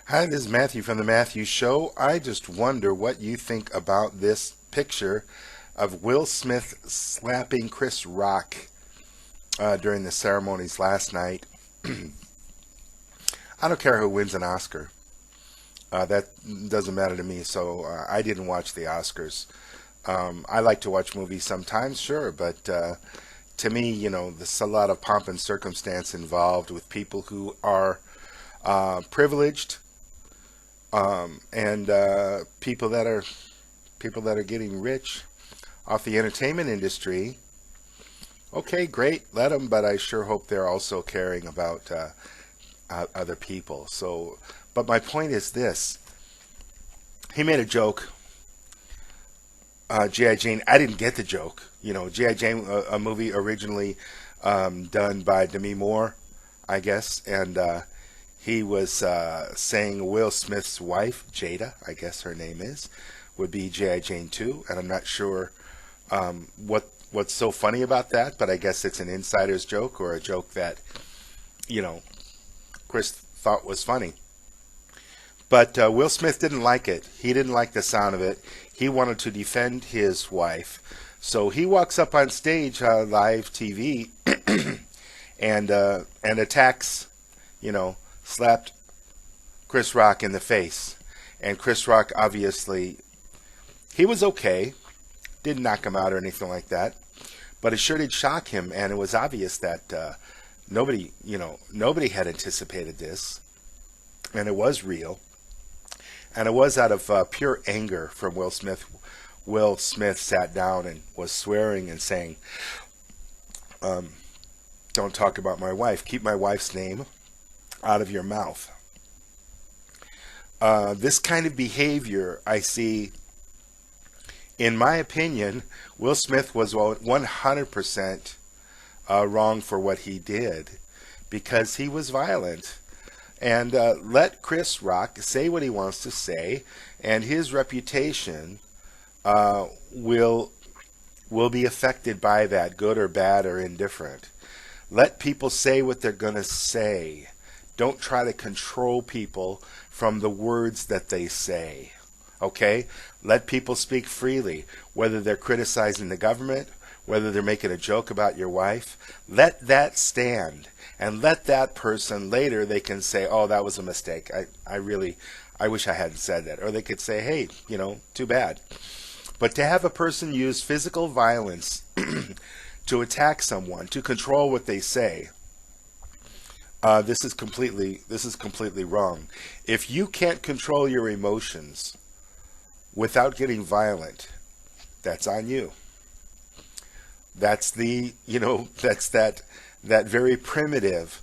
Hi, this is Matthew from the Matthew Show. I just wonder what you think about this picture of Will Smith slapping Chris Rock during the ceremonies last night. I don't care who wins an Oscar. That doesn't matter to me, so I didn't watch the Oscars. I like to watch movies sometimes, sure, but to me, there's a lot of pomp and circumstance involved with people who are privileged and people that are getting rich off the entertainment industry. Okay, great, let them, but I sure hope they're also caring about other people. So, but my point is this: he made a joke. G.I. Jane. I didn't get the joke. G.I. Jane, a movie originally done by Demi Moore, I guess, and he was saying Will Smith's wife, Jada, I guess her name is, would be G.I. Jane 2, and I'm not sure what's so funny about that, but I guess it's an insider's joke or a joke that, you know, Chris thought was funny. But Will Smith didn't like it. He didn't like the sound of it. He wanted to defend his wife. So he walks up on stage, live TV, and attacks, slapped Chris Rock in the face. And Chris Rock, obviously, he was okay. Didn't knock him out or anything like that. But it sure did shock him, and it was obvious that nobody had anticipated this. And it was real. And it was out of pure anger from Will Smith. Will Smith sat down and was swearing and saying, don't talk about my wife. Keep my wife's name out of your mouth. This kind of behavior I see, in my opinion, Will Smith was 100% wrong for what he did because he was violent. And let Chris Rock say what he wants to say, and his reputation will be affected by that, good or bad or indifferent. Let people say what they're going to say. Don't try to control people from the words that they say. Okay? Let people speak freely, whether they're criticizing the government, whether they're making a joke about your wife. Let that stand. And let that person later, they can say, oh, that was a mistake. I wish I hadn't said that. Or they could say, hey, too bad. But to have a person use physical violence to attack someone, to control what they say, this is completely wrong. If you can't control your emotions without getting violent, that's on you. That's that very primitive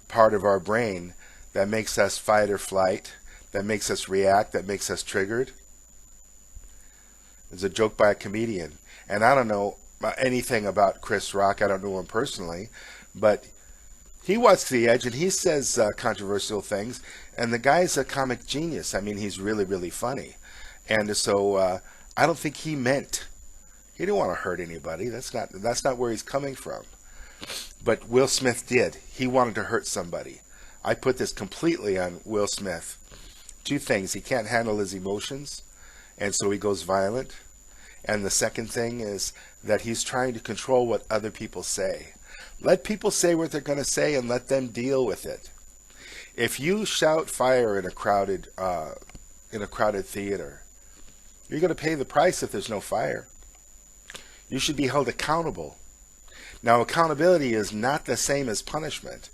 part of our brain that makes us fight or flight, that makes us react, that makes us triggered. There's a joke by a comedian, and I don't know anything about Chris Rock. I don't know him personally, but he walks to the edge and he says controversial things, and the guy's a comic genius. I mean, he's really, really funny. And so I don't think he didn't want to hurt anybody. That's not where he's coming from. But Will Smith did. He wanted to hurt somebody. I put this completely on Will Smith. Two things. He can't handle his emotions, and so he goes violent. And the second thing is that he's trying to control what other people say. Let people say what they're going to say and let them deal with it. If you shout fire in a crowded theater, you're going to pay the price if there's no fire. You should be held accountable. Now, accountability is not the same as punishment.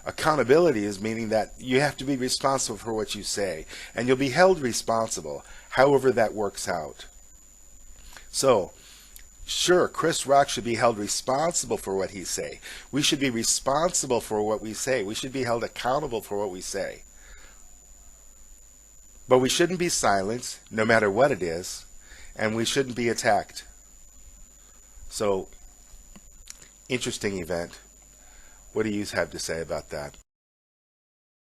Accountability is meaning that you have to be responsible for what you say, and you'll be held responsible, however that works out. So, sure, Chris Rock should be held responsible for what he say. We should be responsible for what we say. We should be held accountable for what we say. But we shouldn't be silenced, no matter what it is, and we shouldn't be attacked. So, interesting event. What do you have to say about that?